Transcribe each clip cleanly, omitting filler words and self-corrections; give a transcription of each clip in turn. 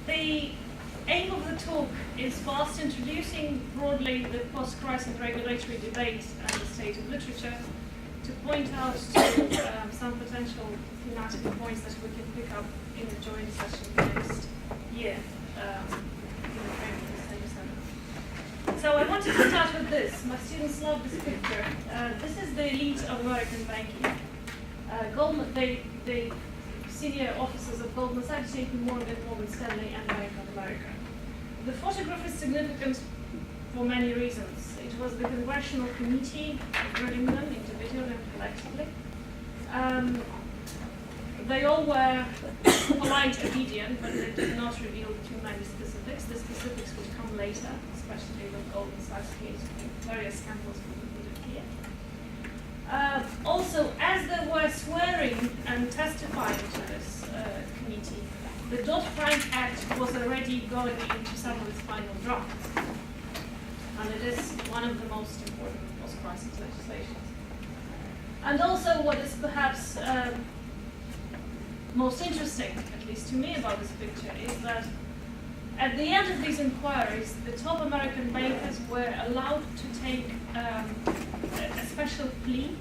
The aim of the talk is, whilst introducing broadly the post-crisis regulatory debate and the state of literature, to point out to some potential thematic points that we can pick up in the joint session next year in the frame of the same seminar. So I wanted to start with this. My students love this picture. This is the elite of American banking. The senior officers of Goldman Sachs, JP Morgan, Morgan Stanley, and Bank of America. The photograph is significant for many reasons. It was the Congressional Committee grilling them individually and collectively. They all were polite, obedient, but they did not reveal too many specifics. The specifics would come later, especially with Goldman Sachs case, various scandals would appear. Also, as they were swearing and testifying to this committee, the Dodd-Frank Act was already going into some of its final drafts. And it is one of the most important post-crisis legislations. And also, what is perhaps most interesting, at least to me, about this picture, is that at the end of these inquiries, the top American bankers were allowed to take a special plea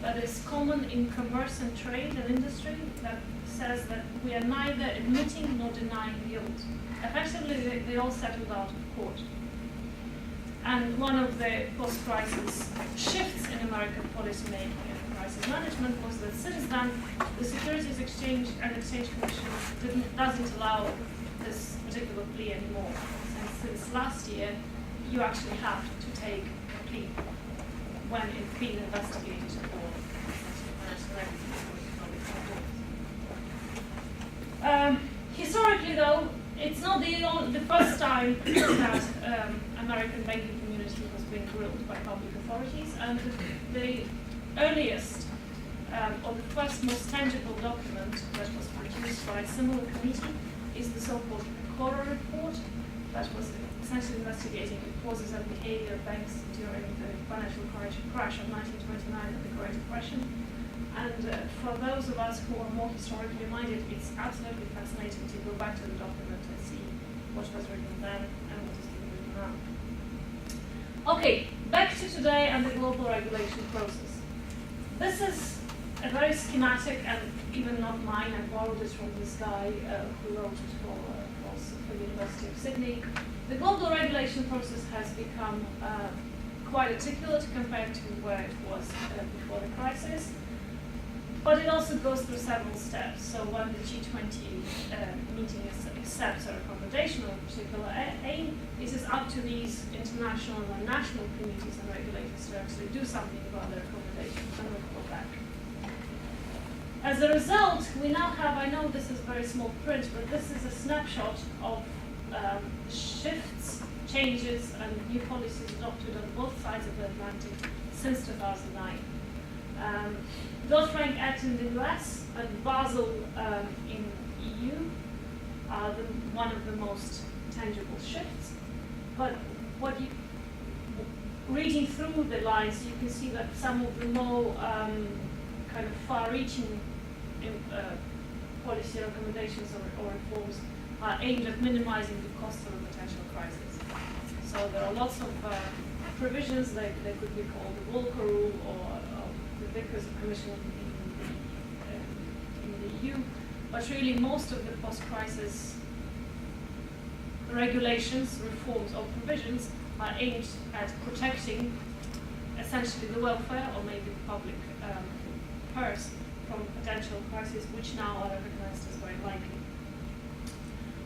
that is common in commerce and trade and industry, that says that we are neither admitting nor denying guilt. Effectively, they all settled out of court. And one of the post-crisis shifts in American policy making and crisis management was that since then, the Securities Exchange and Exchange Commission doesn't allow this particular plea anymore. And since last year, you actually have to take a plea when it's being investigated for financial activities. Historically, though, it's not the first time that American banking community has been grilled by public authorities, and the earliest or the first most tangible document that was produced by a similar committee is the so-called Cora report that was essentially investigating the causes and behavior of banks during the financial crash of 1929 and the Great Depression. And for those of us who are more historically minded, it's absolutely fascinating to go back to the document and see what was written then and what is being written now. Okay, back to today and the global regulation process. This is a very schematic, and even not mine, I borrowed it from this guy who wrote it for the University of Sydney. The global regulation process has become quite articulate compared to where it was before the crisis. But it also goes through several steps. So when the G20 meeting accepts a recommendation of a particular aim, it is up to these international and national committees and regulators to actually do something about the recommendations and report back. As a result, we now have, I know this is very small print, but this is a snapshot of shifts, changes, and new policies adopted on both sides of the Atlantic since 2009. Dodd-Frank Act in the US and Basel in EU are one of the most tangible shifts. But reading through the lines, you can see that some of the more kind of far-reaching policy recommendations or reforms are aimed at minimizing the cost of a potential crisis. So there are lots of provisions, they could be called the Volcker Rule or the Vickers Commission in the EU, but really most of the post-crisis regulations, reforms or provisions are aimed at protecting essentially the welfare or maybe the public purse from potential crises, which now are recognized as very likely.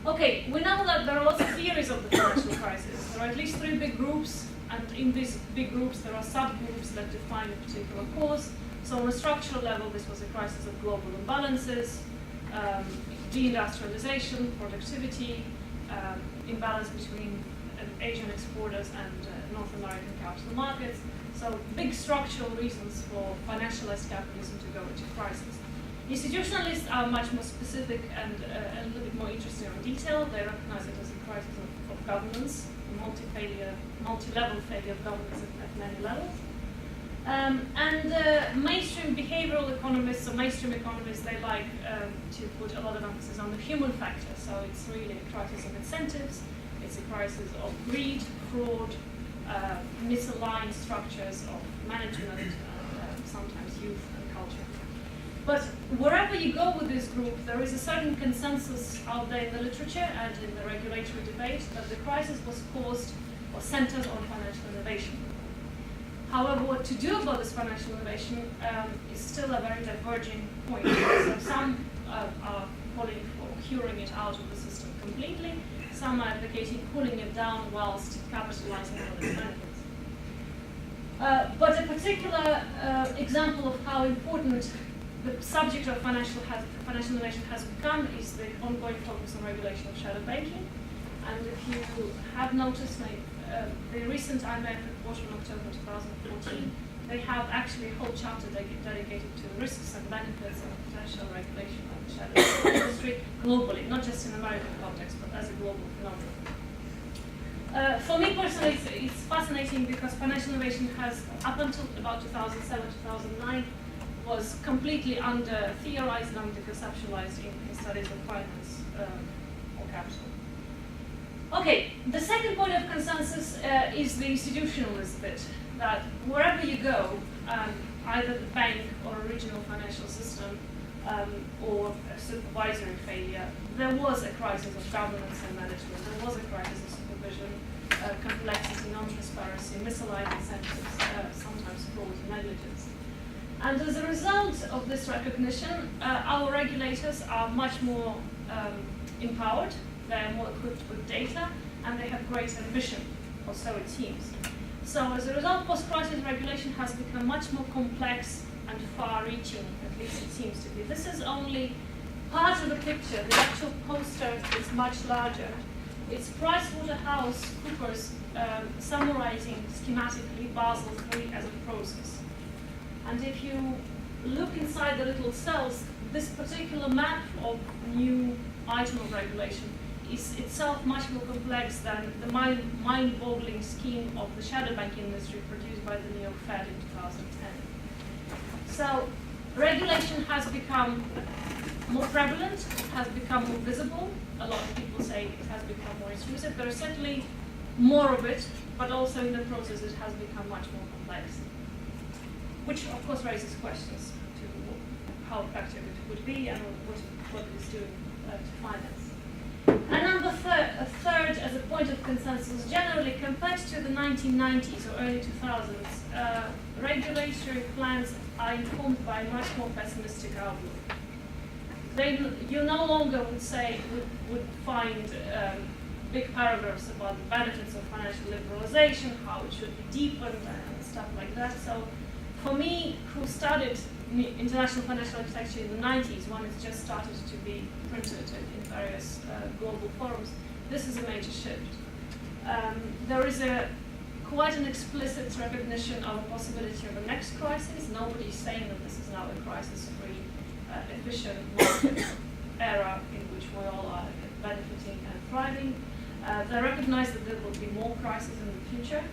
Okay, we know that there are lots of theories of the financial crisis. There are at least 3 big groups, and in these big groups there are subgroups that define a particular cause. So on a structural level, this was a crisis of global imbalances, deindustrialization, productivity, imbalance between Asian exporters and North American capital markets. So big structural reasons for financialized capitalism to go into crisis. Institutionalists are much more specific and a little bit more interested in detail. They recognize it as a crisis of governance, a multi-level failure of governance at many levels. Mainstream behavioral economists or mainstream economists, they like to put a lot of emphasis on the human factor. So it's really a crisis of incentives, it's a crisis of greed, fraud, misaligned structures of management, sometimes youth and culture. But wherever you go with this group, there is a certain consensus out there in the literature and in the regulatory debate that the crisis was caused or centered on financial innovation. However, what to do about this financial innovation is still a very diverging point. So some are calling for curing it out of the system completely, some are advocating cooling it down whilst capitalizing on its benefits. But a particular example of how important the subject of financial innovation has become is the ongoing focus on regulation of shadow banking. And if you have noticed, the recent IMF report in October 2014, they have actually a whole chapter dedicated to the risks and benefits of potential regulation of the shadow banking industry globally, not just in American context, but as a global phenomenon. For me personally, it's fascinating because financial innovation has, up until about 2007, 2009, was completely under-theorized and under-conceptualized in studies of finance or capital. Okay, the second point of consensus is the institutionalist bit, that wherever you go, either the bank or a regional financial system or a supervisory failure, there was a crisis of governance and management, there was a crisis of supervision, complexity, non-transparency, misaligned incentives, sometimes fraud and negligence. And as a result of this recognition, our regulators are much more empowered, they are more equipped with data, and they have great ambition, or so it seems. So as a result, post-crisis regulation has become much more complex and far-reaching, at least it seems to be. This is only part of the picture. The actual poster is much larger. It's PricewaterhouseCoopers summarizing schematically Basel III as a process. And if you look inside the little cells, this particular map of new item of regulation is itself much more complex than the mind-boggling scheme of the shadow banking industry produced by the New York Fed in 2010. So regulation has become more prevalent, it has become more visible. A lot of people say it has become more intrusive. There is certainly more of it, but also in the process it has become much more complex, which of course raises questions to how effective it would be and what it is doing to finance. And number third, as a point of consensus, generally compared to the 1990s or early 2000s, regulatory plans are informed by a much more pessimistic outlook. You no longer would find big paragraphs about the benefits of financial liberalization, how it should be deepened, and stuff like that. So, for me, who studied international financial architecture in the 90s, when it just started to be printed in various global forums, this is a major shift. There is quite an explicit recognition of a possibility of a next crisis. Nobody is saying that this is now a crisis-free, efficient market era in which we all are benefiting and thriving. They recognize that there will be more crises in the future.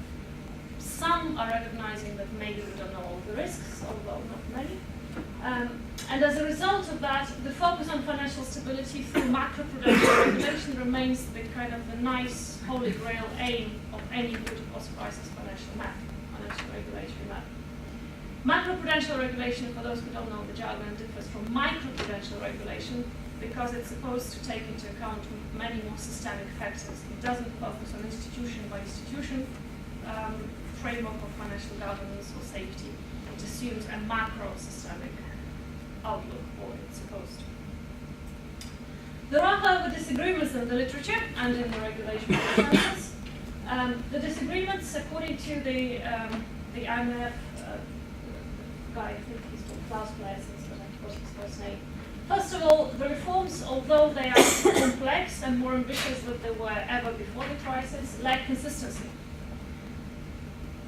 Some are recognizing that maybe we don't know all the risks, although not many. And as a result of that, the focus on financial stability through macroprudential regulation remains the kind of the nice holy grail aim of any good post-crisis financial regulatory map. Macroprudential regulation, for those who don't know the jargon, differs from microprudential regulation because it's supposed to take into account many more systemic factors. It doesn't focus on institution by institution framework of financial governance or safety. It assumes a macro-systemic outlook, or it's supposed to. There are, however, disagreements in the literature and in the regulatory consensus. The disagreements, according to the IMF guy, I think he's called Klaus Pleasants, but I forgot his first name. First of all, the reforms, although they are complex and more ambitious than they were ever before the crisis, lack consistency.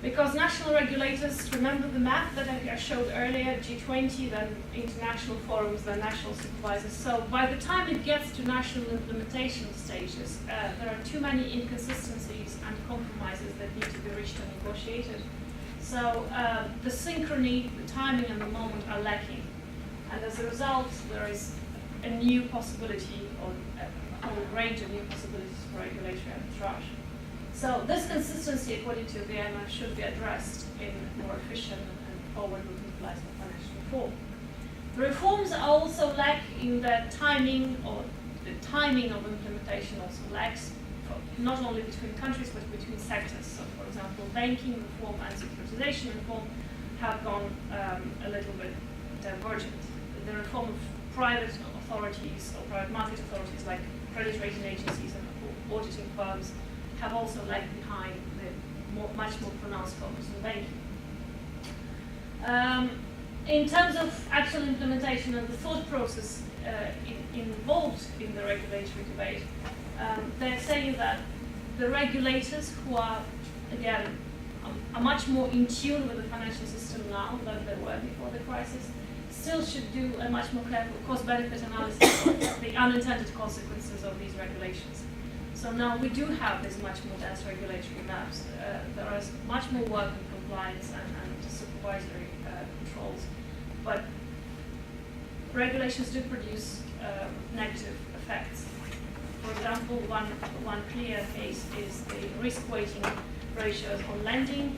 Because national regulators, remember the map that I showed earlier, G20, then international forums, then national supervisors. So by the time it gets to national implementation stages, there are too many inconsistencies and compromises that need to be reached and negotiated. So the synchrony, the timing and the moment are lacking. And as a result, there is a new possibility, or a whole range of new possibilities for regulatory arbitrage. So this consistency, according to Vienna, should be addressed in more efficient and forward-looking financial reform. The reforms also lack in the timing, or the timing of implementation also lacks, not only between countries but between sectors. So, for example, banking reform and securitization reform have gone a little bit divergent. The reform of private authorities or private market authorities like credit rating agencies and auditing firms have also lagged behind the much more pronounced focus on banking. In terms of actual implementation and the thought process involved in the regulatory debate, they're saying that the regulators, who are, again, are much more in tune with the financial system now than they were before the crisis, still should do a much more careful cost-benefit analysis of the unintended consequences of these regulations. So now we do have this much more dense regulatory maps. There is much more work in compliance and supervisory controls, but regulations do produce negative effects. For example, one clear case is the risk weighting ratios on lending,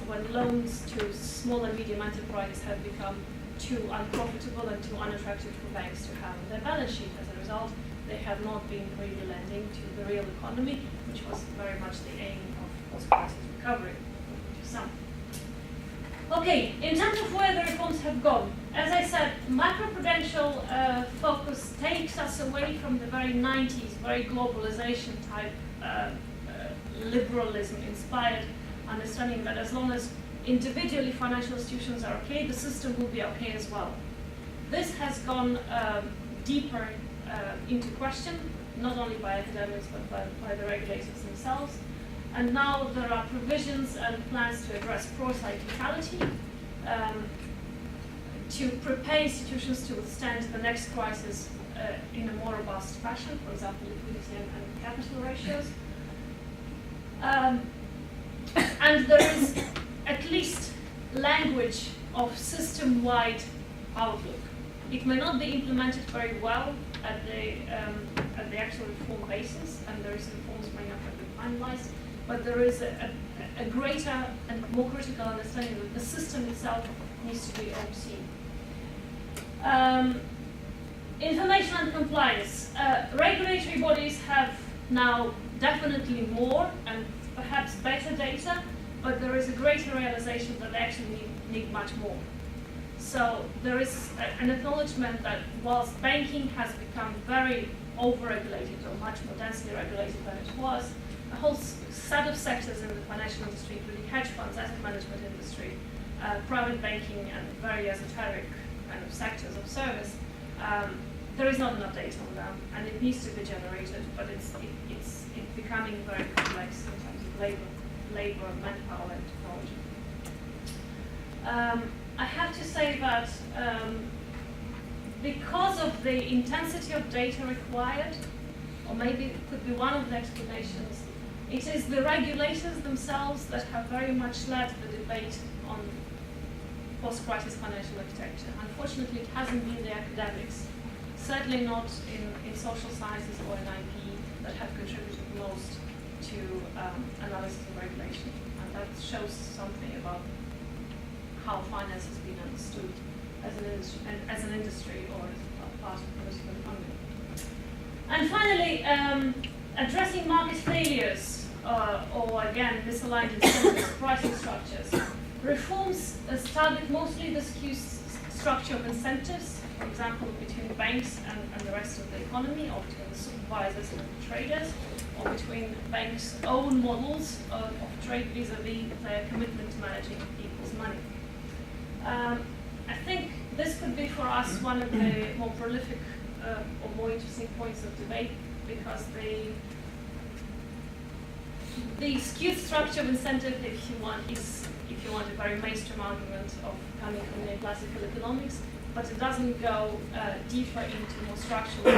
when loans to small and medium enterprises have become too unprofitable and too unattractive for banks to have on their balance sheet. As a result, they have not been really lending to the real economy, which was very much the aim of post-crisis recovery, to some. Okay, in terms of where the reforms have gone, as I said, macroprudential focus takes us away from the very 90s, very globalisation type liberalism-inspired understanding that as long as individually financial institutions are okay, the system will be okay as well. This has gone deeper into question, not only by academics but by the regulators themselves. And now there are provisions and plans to address procyclicality, to prepare institutions to withstand the next crisis in a more robust fashion, for example, liquidity and capital ratios. And there is at least language of system-wide outlook. It may not be implemented very well at the actual reform basis, and there is reforms may not have been finalized, but there is a greater and more critical understanding that the system itself needs to be overseen. Information and compliance. Regulatory bodies have now definitely more and perhaps better data, but there is a greater realization that they actually need much more. So there is an acknowledgement that whilst banking has become very over-regulated or much more densely regulated than it was, a whole set of sectors in the financial industry, including hedge funds, asset management industry, private banking, and very esoteric kind of sectors of service, there is not enough data on them, and it needs to be generated, but it's becoming very complex in terms of labor, manpower, and technology. I have to say that because of the intensity of data required, or maybe it could be one of the explanations, it is the regulators themselves that have very much led the debate on post-crisis financial architecture. Unfortunately, it hasn't been the academics, certainly not in social sciences or in IP, that have contributed most to analysis and regulation. And that shows something about how finance has been understood as an industry or as a part of the political economy. And finally, addressing market failures or again misaligned incentives, pricing structures. Reforms target mostly the skew structure of incentives, for example, between banks and the rest of the economy, or between the supervisors and the traders, or between banks' own models of trade vis-a-vis their commitment to managing people's money. I think this could be for us one of the more prolific or more interesting points of debate, because the skewed structure of incentive, if you want a very mainstream argument of coming from neoclassical economics, but it doesn't go deeper into more structural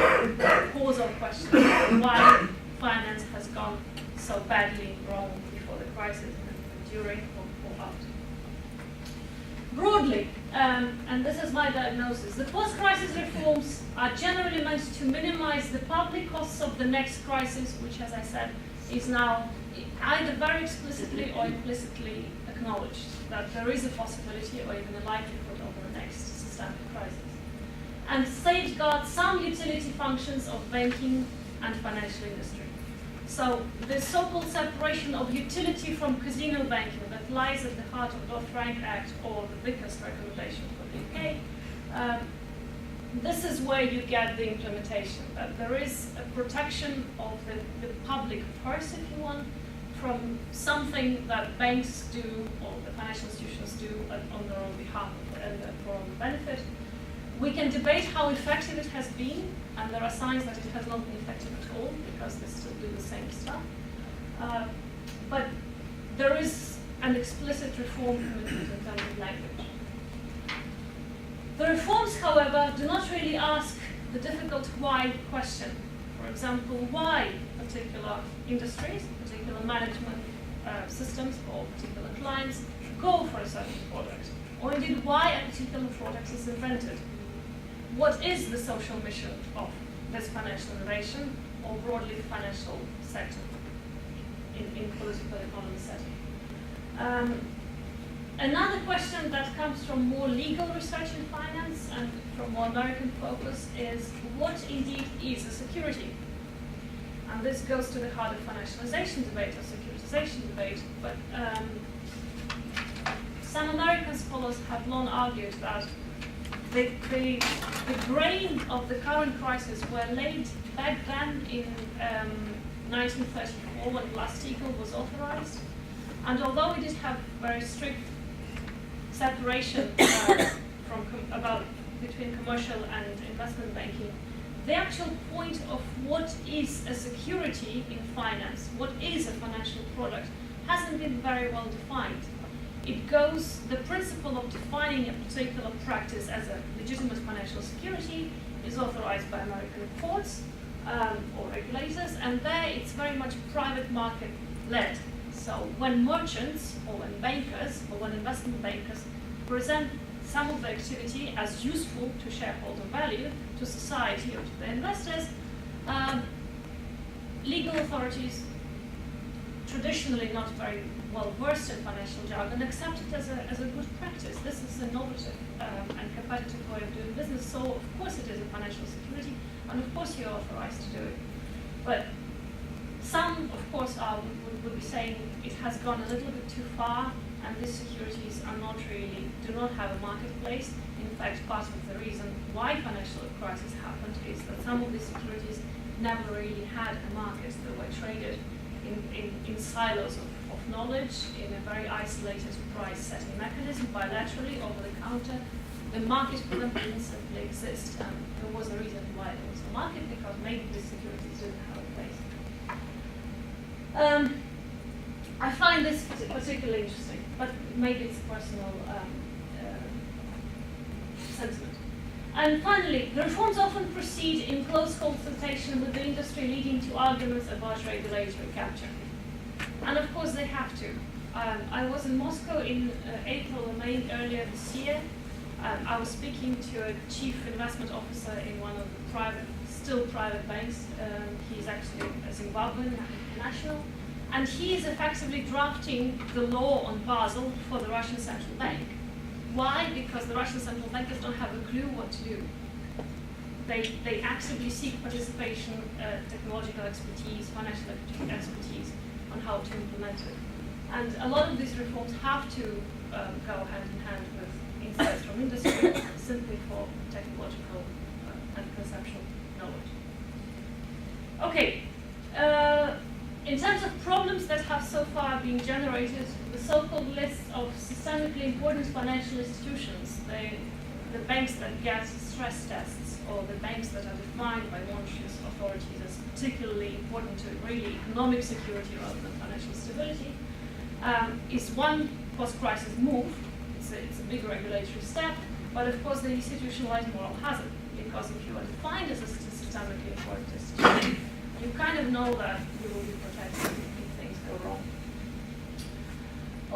causal questions of why finance has gone so badly wrong before the crisis and during or after. Broadly, and this is my diagnosis, the post-crisis reforms are generally meant to minimize the public costs of the next crisis, which, as I said, is now either very explicitly or implicitly acknowledged that there is a possibility or even a likelihood of the next systemic crisis, and safeguard some utility functions of banking and financial industry. So the so-called separation of utility from casino banking that lies at the heart of the Dodd-Frank Act, or the biggest recommendation for the UK, this is where you get the implementation, that there is a protection of the public purse, if you want, from something that banks do or the financial institutions do on their own behalf and for own benefit. We can debate how effective it has been, and there are signs that it has not been effective at all because they still do the same stuff. But there is an explicit reform commitment in terms of language. The reforms, however, do not really ask the difficult why question. For example, why particular industries, particular management systems, or particular clients go for a certain product, or indeed why a particular product is invented. What is the social mission of this financial innovation, or broadly the financial sector in political economy setting? Another question that comes from more legal research in finance and from more American focus is what indeed is a security? And this goes to the heart of financialization debate or securitization debate, but some American scholars have long argued that the brain of the current crisis were laid back then in 1934 when Glass-Steagall was authorized. And although we did have very strict separation between commercial and investment banking, the actual point of what is a security in finance, what is a financial product, hasn't been very well defined. The principle of defining a particular practice as a legitimate financial security is authorized by American courts or regulators, and there it's very much private market led. So when merchants or when bankers or when investment bankers present some of the activity as useful to shareholder value, to society or to the investors, legal authorities, traditionally not very well versed in financial jargon, accept it as a good practice. This is innovative and competitive way of doing business, so of course it is a financial security, and of course you're authorized to do it. But some, of course, would be saying it has gone a little bit too far, and these securities do not have a marketplace. In fact, part of the reason why financial crisis happened is that some of these securities never really had a market. They were traded in silos of knowledge, in a very isolated price-setting mechanism, bilaterally, over the counter. The market for them didn't simply exist, and there was a reason why there was a market, because maybe these securities didn't have a place. I find this particularly interesting, but maybe it's a personal sentiment. And finally, the reforms often proceed in close consultation with the industry, leading to arguments about regulatory capture. And of course they have to. I was in Moscow in April or May earlier this year. I was speaking to a chief investment officer in one of the still private banks. He's actually a Zimbabwean national. And he is effectively drafting the law on Basel for the Russian central bank. Why? Because the Russian central bankers don't have a clue what to do. They actively seek participation, technological expertise, financial expertise on how to implement it. And a lot of these reforms have to go hand in hand with insights from industry, simply for technological and conceptual knowledge. Okay. In terms of problems that have so far been generated, the so-called list of systemically important financial institutions, the banks that get stress tests, or the banks that are defined by Monetary authorities as particularly important to really economic security rather than financial stability, is one post-crisis move. It's a big regulatory step, but of course the institutionalized moral hazard, because if you are defined as a systemically important institution, you kind of know that you will be protected if things go wrong.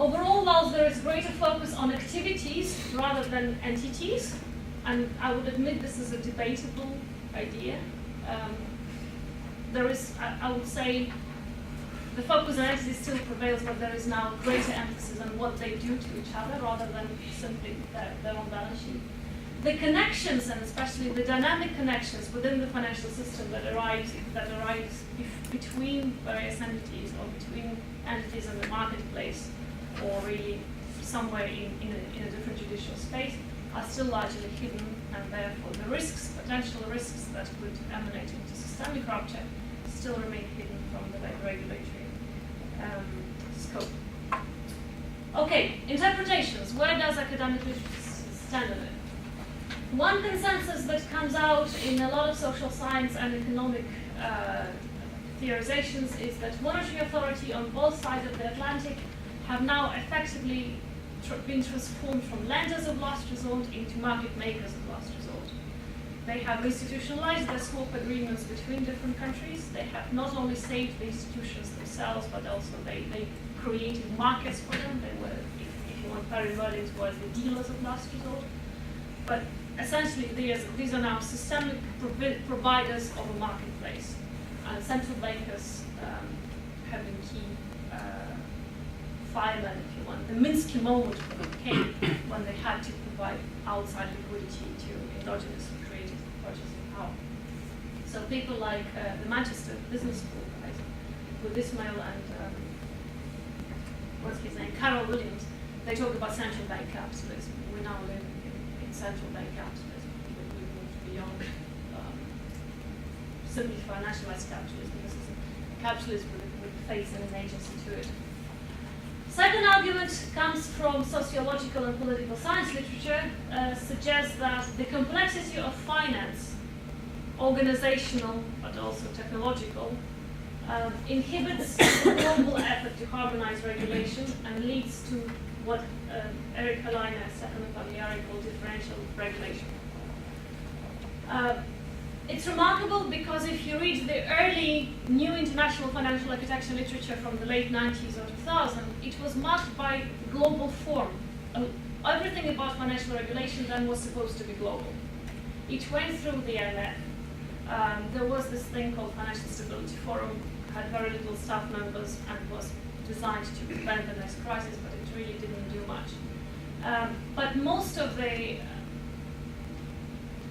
Overall, whilst there is greater focus on activities rather than entities, and I would admit this is a debatable idea, there is, I would say, the focus on entities still prevails, but there is now greater emphasis on what they do to each other rather than simply their own balance sheet. The connections, and especially the dynamic connections within the financial system that arise between various entities or between entities in the marketplace or really somewhere in a different judicial space are still largely hidden, and therefore the risks, potential risks that could emanate into systemic rupture still remain hidden from the regulatory scope. Okay, interpretations. Where does academic literacy stand on it? One consensus that comes out in a lot of social science and economic theorizations is that monetary authority on both sides of the Atlantic have now effectively been transformed from lenders of last resort into market makers of last resort. They have institutionalized their swap agreements between different countries. They have not only saved the institutions themselves, but also they created markets for them. They were, if you want very wording, towards the dealers of last resort. But essentially, these are now systemic providers of a marketplace. And central bankers have been key firemen, if you want. The Minsky moment for them came when they had to provide outside liquidity to endogenously created purchasing power. So people like the Manchester Business School guys, with Ismail and what's his name, Carol Williams, they talk about central bank capitalism. We now live in central bank capitalism. We've moved beyond simply nationalized capitalism. This is a capitalism with a face and an agency to it. Second argument comes from sociological and political science literature, suggests that the complexity of finance, organizational but also technological, inhibits the global effort to harmonize regulation and leads to what Eric Helena and Stefano Pagliari call differential regulation. It's remarkable because if you read the early new international financial architecture literature from the late 90s or 2000, it was marked by global form. Everything about financial regulation then was supposed to be global. It went through the IMF. There was this thing called Financial Stability Forum, had very little staff members and was designed to prevent the next crisis, but it really didn't do much. But most of the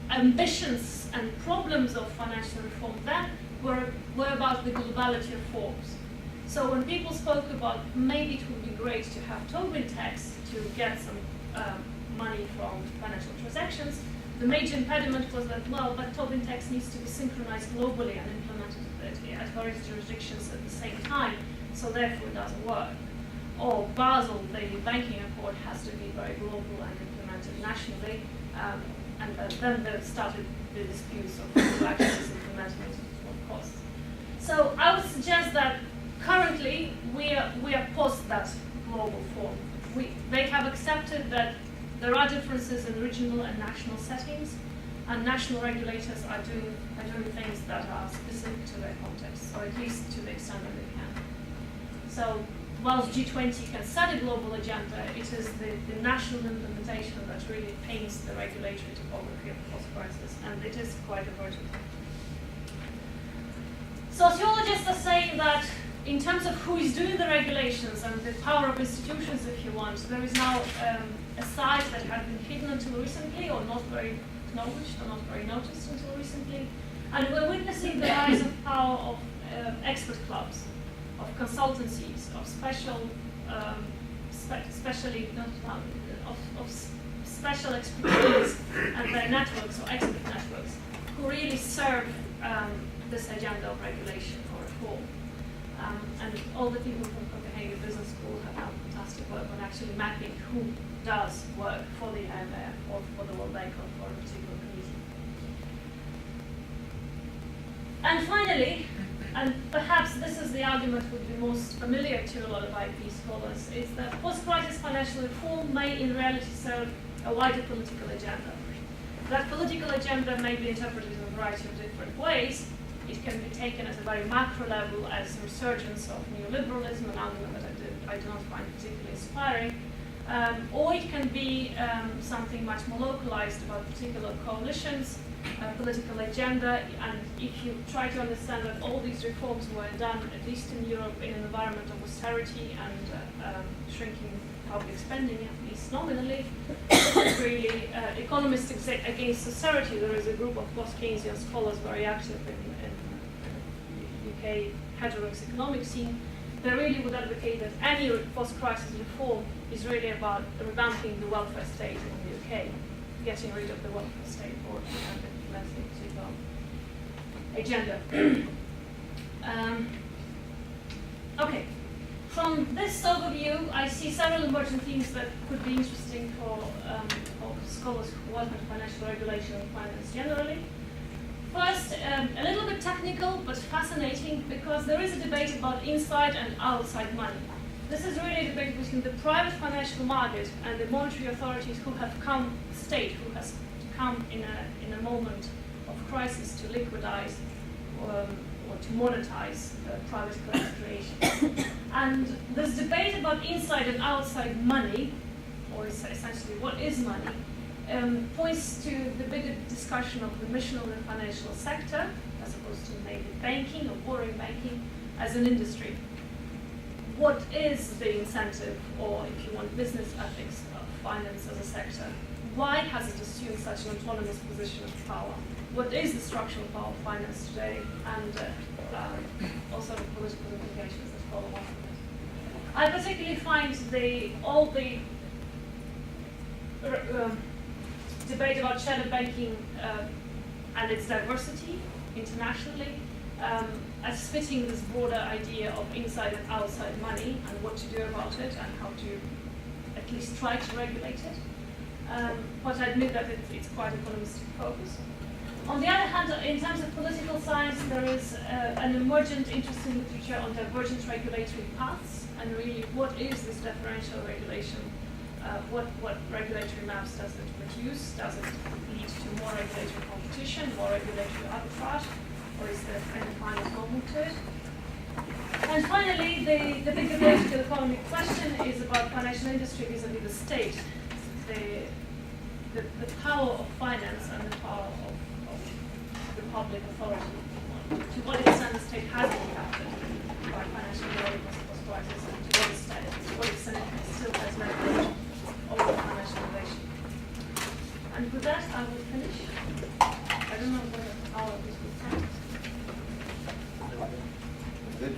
ambitions and problems of financial reform then were about the globality of forms. So when people spoke about maybe it would be great to have Tobin tax to get some money from financial transactions, the major impediment was that, well, but Tobin tax needs to be synchronized globally and implemented at various jurisdictions at the same time, so therefore it doesn't work. Or Basel, the banking accord, has to be very global and implemented nationally. And then there started the disputes of who actually is implementing it at what cost. So I would suggest that currently we are post that global form. They have accepted that there are differences in regional and national settings, and national regulators are doing things that are specific to their context, or at least to the extent that they can. So whilst G20 can set a global agenda, it is the national implementation that really paints the regulatory topography of the post-crisis, and it is quite averted. Sociologists are saying that in terms of who is doing the regulations and the power of institutions, if you want, there is now a side that had been hidden until recently, or not very acknowledged, or not very noticed until recently, and we're witnessing the rise of power of expert clubs, of consultancies, of special expertise and their networks or expert networks who really serve this agenda of regulation or reform. And all the people from Copenhagen Business School have done fantastic work on actually mapping who does work for the IMF or for the World Bank or for a particular committee. And finally, and perhaps this is the argument would be most familiar to a lot of IP scholars, is that post-crisis financial reform may in reality serve a wider political agenda. That political agenda may be interpreted in a variety of different ways, It can be taken at a very macro level as a resurgence of neoliberalism, an argument that I do not find particularly inspiring. Or it can be something much more localized about particular coalitions, political agenda, and if you try to understand that all these reforms were done, at least in Europe, in an environment of austerity and shrinking public spending, at least nominally, really economists against austerity. There is a group of post-Keynesian scholars very active in UK heterodox economic scene. They really would advocate that any post-crisis reform is really about revamping the welfare state in the UK, getting rid of the welfare state or implementing a agenda. Okay, from this overview, I see several emerging themes that could be interesting for scholars who work on financial regulation and finance generally. First, a little bit technical, but fascinating, because there is a debate about inside and outside money. This is really a debate between the private financial market and the monetary authorities who have come, state who has come in a moment of crisis to liquidize or to monetize private credit creation. And this debate about inside and outside money, or essentially what is money, points to the bigger discussion of the mission of the financial sector, as opposed to maybe banking or borrowing banking, as an industry. What is the incentive, or if you want, business ethics of finance as a sector? Why has it assumed such an autonomous position of power? What is the structural power of finance today, and also the political implications that follow on from it? I particularly find all the debate about shadow banking and its diversity internationally as fitting this broader idea of inside and outside money and what to do about it and how to at least try to regulate it. But I admit that it's quite economistic focus. On the other hand, in terms of political science, there is an emergent interest in literature on divergent regulatory paths and really what is this differential regulation. What regulatory maps does it produce? Does it lead to more regulatory competition, more regulatory arbitrage, or is there any final moment to it? And finally, the bigger political economic question is about financial industry vis-a-vis the state, the power of finance and the power of the public authority. To what extent the state has been captured by financial post-crisis, and to what extent it still has leverage over financial innovation. And with that, I will finish. I don't know whether our this will time. Good.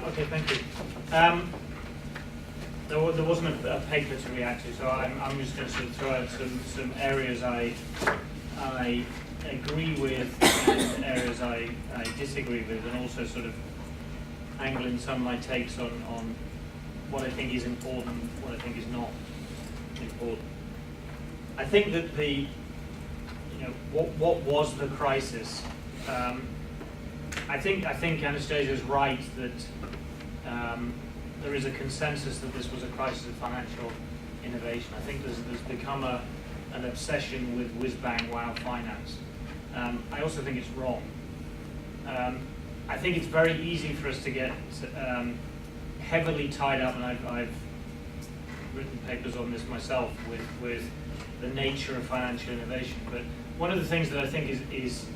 Okay, thank you. There wasn't a paper to react to, so I'm just going to sort of throw out some areas I agree with and areas I disagree with, and also sort of angle in some of my takes on what I think is important, what I think is not important. I think that what was the crisis? I think Anastasia is right that there is a consensus that this was a crisis of financial innovation. I think there's become an obsession with whiz-bang wow finance. I also think it's wrong. I think it's very easy for us to get heavily tied up, and I've written papers on this myself with the nature of financial innovation. But one of the things that I think is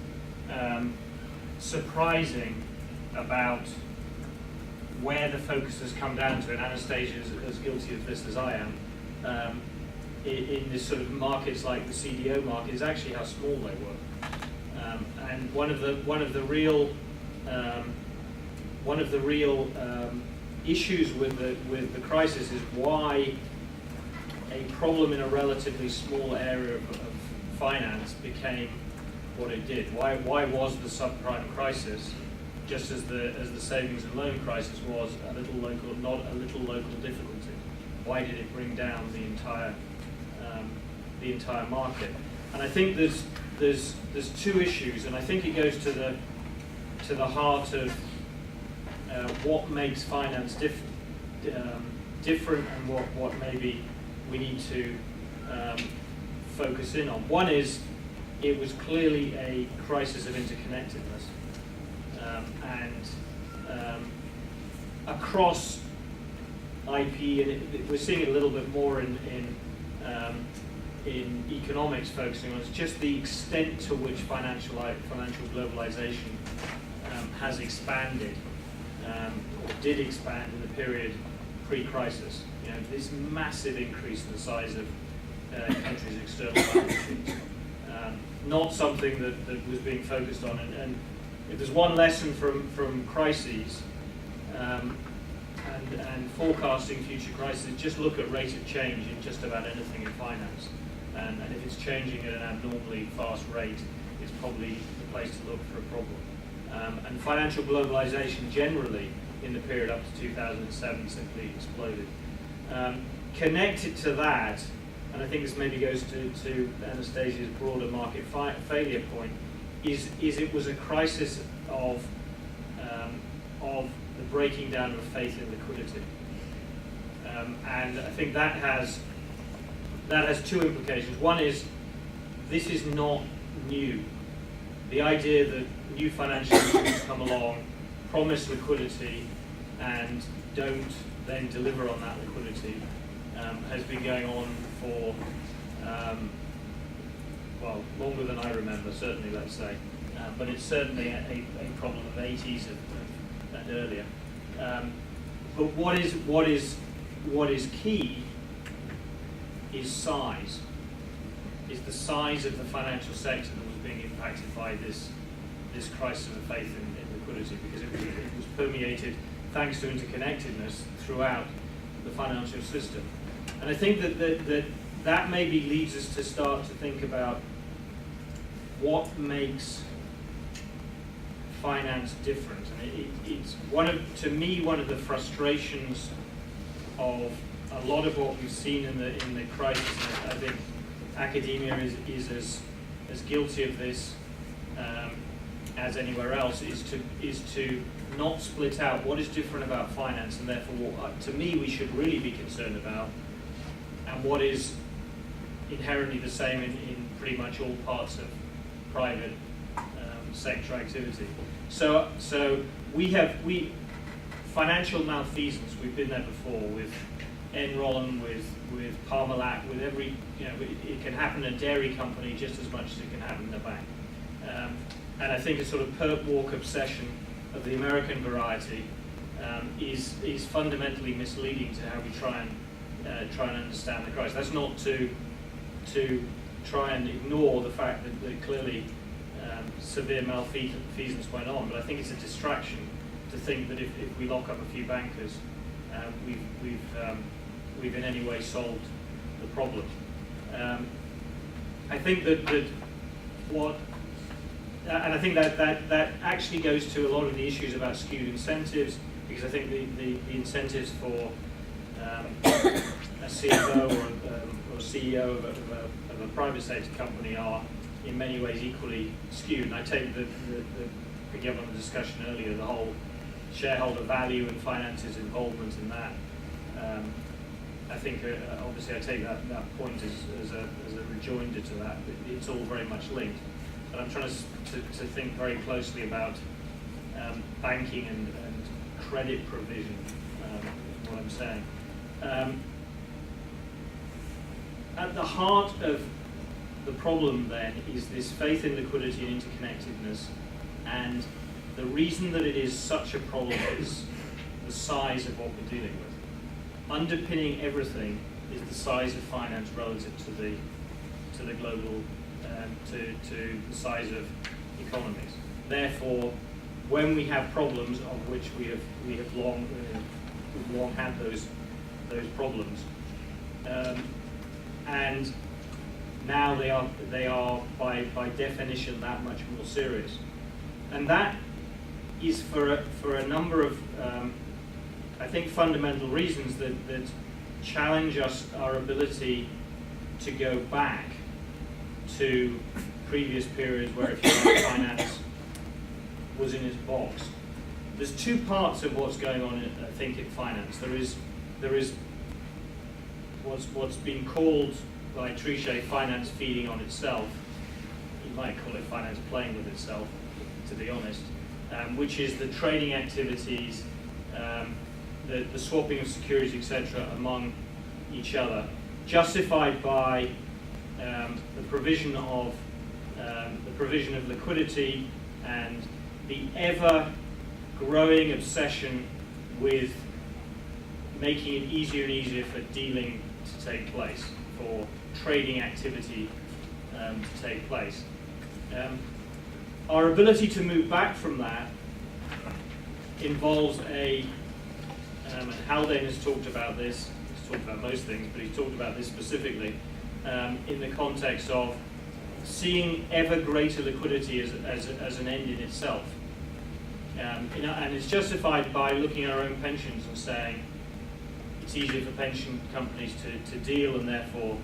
surprising about where the focus has come down to, and Anastasia is as guilty of this as I am, in this sort of markets like the CDO market, is actually how small they were. And one of the real issues with the crisis is why a problem in a relatively small area of finance became what it did. Why was the subprime crisis, just as the savings and loan crisis was, not a little local difficulty? Why did it bring down the entire market? And I think there's two issues, and I think it goes to the heart of what makes finance different, and what maybe we need to focus in on. One is it was clearly a crisis of interconnectedness, across IP, and we're seeing it a little bit more in economics, focusing on just the extent to which financial globalization has expanded, or did expand in the period pre-crisis. You know, this massive increase in the size of countries' external balance sheets. Not something that was being focused on. And if there's one lesson from crises and forecasting future crises, just look at rate of change in just about anything in finance. And if it's changing at an abnormally fast rate, it's probably the place to look for a problem. And financial globalization generally in the period up to 2007 simply exploded. Connected to that, and I think this maybe goes to Anastasia's broader market failure point, is it was a crisis of the breaking down of faith in liquidity. And I think that has two implications. One is, this is not new. The idea that new financial instruments come along, promise liquidity, and don't then deliver on that liquidity has been going on for, well, longer than I remember, certainly, let's say. But it's certainly a problem of the 80s and earlier. But what is key is size. Is the size of the financial sector that was being impacted by this crisis of faith in liquidity, because it was permeated, thanks to interconnectedness, throughout the financial system. And I think that maybe leads us to start to think about what makes finance different. And it's to me one of the frustrations of a lot of what we've seen in the crisis. I think academia is as guilty of this as anywhere else, is to not split out what is different about finance, and therefore what, to me, we should really be concerned about, and what is inherently the same in pretty much all parts of private sector activity. So financial malfeasance, we've been there before with Enron, with Parmalat, with every, it can happen in a dairy company just as much as it can happen in a bank. And I think a sort of perp walk obsession of the American variety is fundamentally misleading to how we try and understand the crisis. That's not to try and ignore the fact that clearly severe malfeasance went on, but I think it's a distraction to think that if we lock up a few bankers, we've in any way solved the problem. I think and I think that actually goes to a lot of the issues about skewed incentives, because I think the incentives for a CFO or a CEO of a private sector company are in many ways equally skewed. And I take picking up on the discussion earlier, the whole shareholder value and finances involvement in that. I think obviously I take that point as a rejoinder to that. It's all very much linked. But I'm trying to think very closely about banking and credit provision, is what I'm saying. At the heart of the problem then is this faith in liquidity and interconnectedness, and the reason that it is such a problem is the size of what we're dealing with. Underpinning everything is the size of finance relative to the global, to the size of economies. Therefore, when we have problems, of which we have long had those problems, and now they are by definition that much more serious, and that is for a number of I think fundamental reasons that challenge our ability to go back to previous periods where, if you like, finance was in its box. There's two parts of what's going on, I think, in finance. There is what's been called by Trichet finance feeding on itself, in might call it finance playing with itself, to be honest, which is the trading activities, the swapping of securities, etc., among each other, justified by the provision of liquidity and the ever-growing obsession with making it easier and easier for dealing to take place, for trading activity to take place. Our ability to move back from that involves and Haldane has talked about this, he's talked about most things, but he's talked about this specifically in the context of seeing ever greater liquidity as an end in itself. And it's justified by looking at our own pensions and saying it's easier for pension companies to deal, and therefore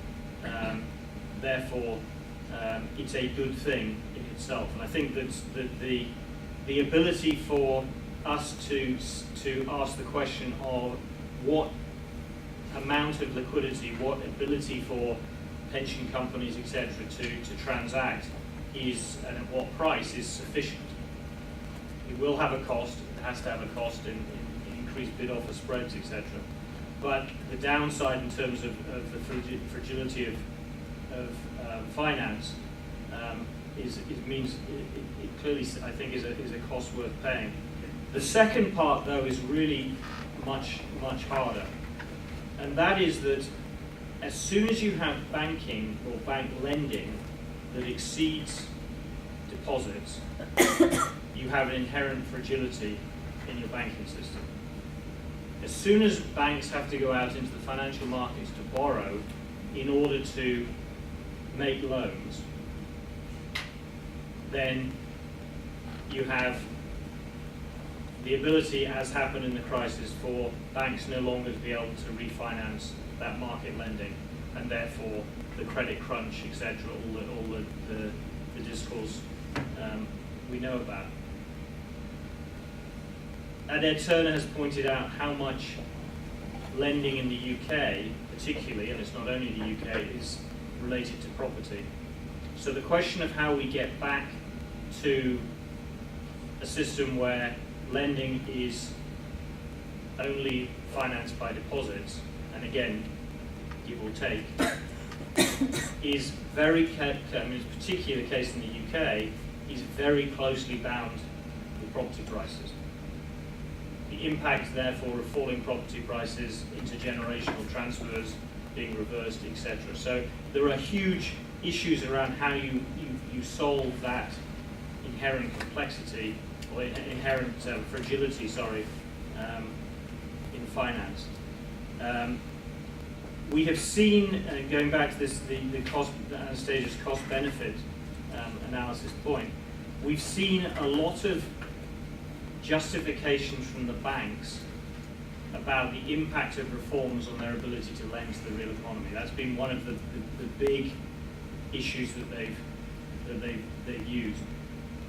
it's a good thing in itself. And I think that the ability for us to ask the question of what amount of liquidity, what ability for pension companies, etc., to transact is, and at what price is sufficient. It will have a cost, it has to have a cost in increased bid-offer spreads, etc. But the downside in terms of the fragility of finance means it clearly, I think, is a cost worth paying. The second part, though, is really much harder, and that is that as soon as you have banking or bank lending that exceeds deposits, you have an inherent fragility in your banking system. As soon as banks have to go out into the financial markets to borrow in order to make loans, then you have the ability, as happened in the crisis, for banks no longer to be able to refinance that market lending, and therefore the credit crunch, etc., all the discourse we know about. And Ed Turner has pointed out how much lending in the UK, particularly, and it's not only the UK, is related to property. So the question of how we get back to a system where lending is only financed by deposits, and again, give or take, is very, particularly the case in the UK, is very closely bound with property prices. The impact, therefore, of falling property prices, intergenerational transfers being reversed, etc. So there are huge issues around how you solve that inherent complexity, or inherent fragility, in finance. We have seen, going back to this, the cost, Anastasia's cost-benefit analysis point, we've seen a lot of justifications from the banks about the impact of reforms on their ability to lend to the real economy. That's been one of the big issues that they've used.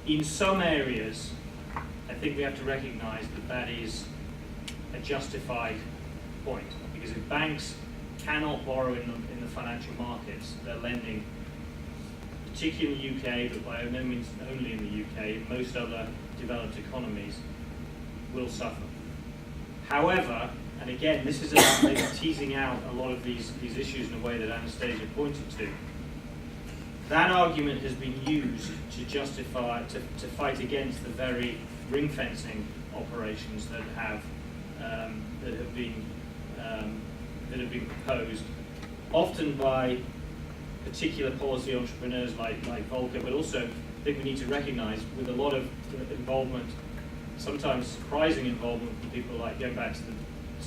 In some areas, I think we have to recognise that is a justified point, because if banks cannot borrow in the financial markets, they're lending, particularly in the UK, but by no means only in the UK, most other developed economies will suffer. However, and again, this is about maybe teasing out a lot of these issues in a way that Anastasia pointed to. That argument has been used to justify, to fight against the very ring-fencing operations that have been proposed, often by particular policy entrepreneurs like Volcker, but also I think we need to recognise with a lot of involvement, sometimes surprising involvement from people like, going back to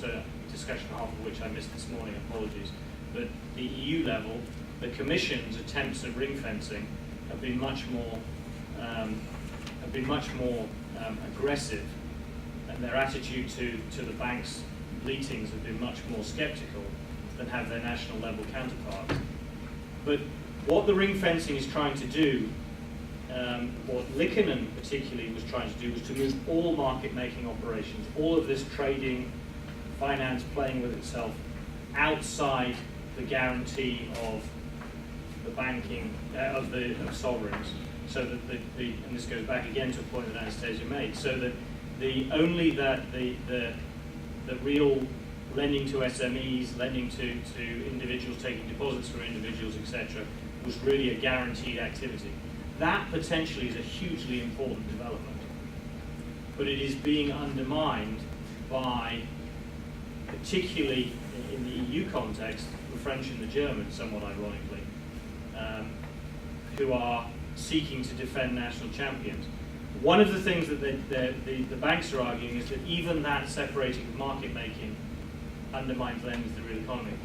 the discussion, half of which I missed this morning, apologies, but the EU level, the Commission's attempts at ring fencing have been much more aggressive, and their attitude to the banks' bleatings have been much more sceptical than have their national level counterparts. But what the ring fencing is trying to do, what Liikanen particularly was trying to do, was to move all market-making operations, all of this trading, finance playing with itself, outside the guarantee of the banking of sovereigns, so that and this goes back again to a point that Anastasia made, so that the real lending to SMEs, lending to individuals, taking deposits for individuals, etc., was really a guaranteed activity. That potentially is a hugely important development, but it is being undermined by, particularly in the EU context, the French and the Germans, somewhat ironically, who are seeking to defend national champions. One of the things that the banks are arguing is that even that separating of market making undermines lending to the real economy.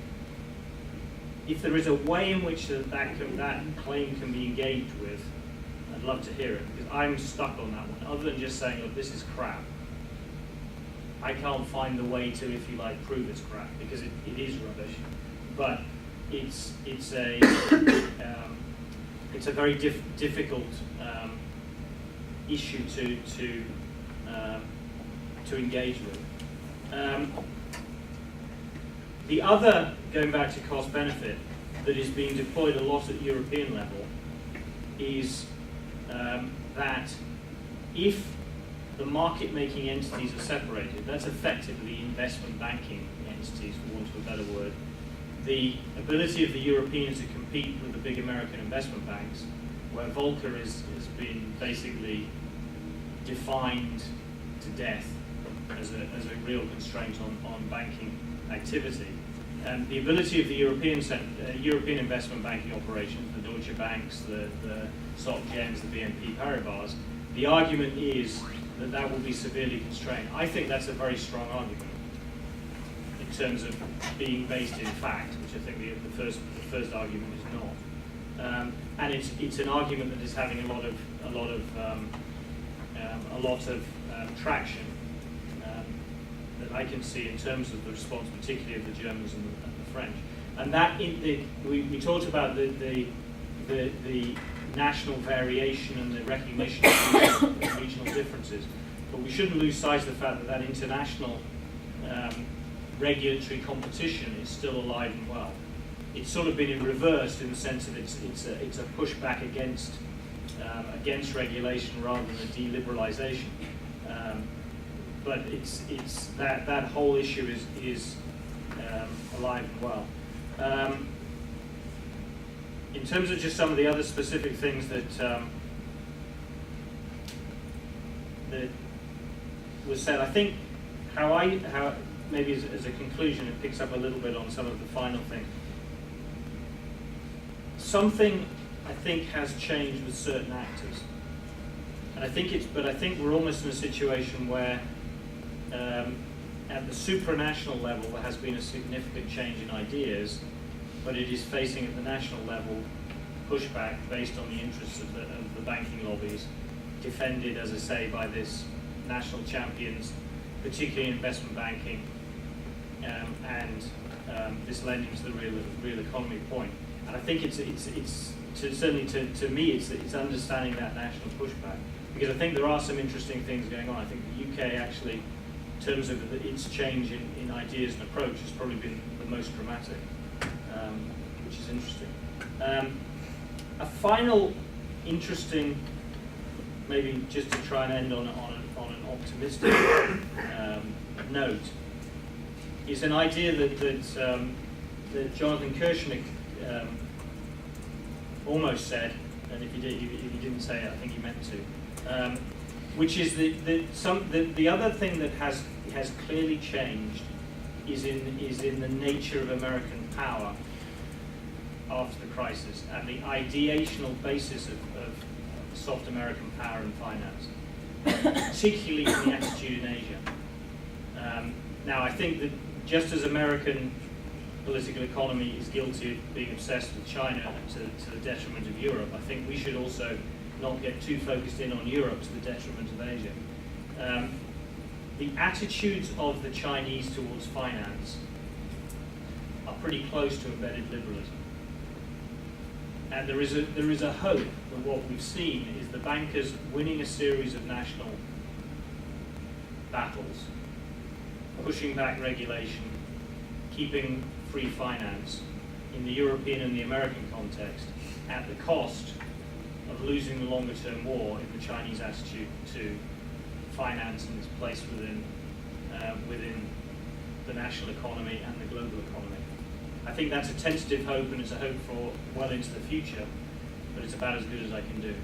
If there is a way in which that claim can be engaged with, I'd love to hear it, because I'm stuck on that one. Other than just saying, look, this is crap, I can't find the way to, if you like, prove it's crap, because it is rubbish. But it's a very difficult issue to engage with. The other, going back to cost benefit, that is being deployed a lot at European level is that if the market-making entities are separated, that's effectively investment banking entities, for want of a better word, the ability of the Europeans to compete with the big American investment banks, where Volcker has been basically defined to death as a real constraint on banking activity. The ability of the European investment banking operations, the Deutsche Banks, the Soc Gens, the BNP Paribas, the argument is that will be severely constrained. I think that's a very strong argument in terms of being based in fact, which I think the first argument is not. And it's an argument that is having a lot of traction that I can see in terms of the response, particularly of the Germans and the French. And that we talked about the national variation and the recognition of regional differences, but we shouldn't lose sight of the fact that international regulatory competition is still alive and well. It's sort of been in reverse in the sense that it's a pushback against regulation rather than a deliberalization. But it's that whole issue is alive and well. In terms of just some of the other specific things that was said, I think how maybe as a conclusion it picks up a little bit on some of the final things. Something I think has changed with certain actors, and I think we're almost in a situation where at the supranational level there has been a significant change in ideas, but it is facing at the national level pushback based on the interests of the banking lobbies, defended, as I say, by this national champions, particularly in investment banking, and this lending to the real economy point. And I think it's certainly to me it's understanding that national pushback, because I think there are some interesting things going on. I think the UK actually, in terms of its change in ideas and approach, has probably been the most dramatic, which is interesting. A final interesting, maybe just to try and end on an optimistic note, is an idea that Jonathan Kirshner almost said, and if he didn't say it, I think he meant to, which is the other thing that has clearly changed is in the nature of American power after the crisis and the ideational basis of soft American power and finance, particularly in the attitude in Asia. Now, I think that just as American political economy is guilty of being obsessed with China to the detriment of Europe, I think we should also not get too focused in on Europe to the detriment of Asia. The attitudes of the Chinese towards finance are pretty close to embedded liberalism. And there is a hope that what we've seen is the bankers winning a series of national battles, pushing back regulation, keeping free finance in the European and the American context at the cost of losing the longer term war in the Chinese attitude to finance and its place within the national economy and the global economy. I think that's a tentative hope, and it's a hope for well into the future, but it's about as good as I can do.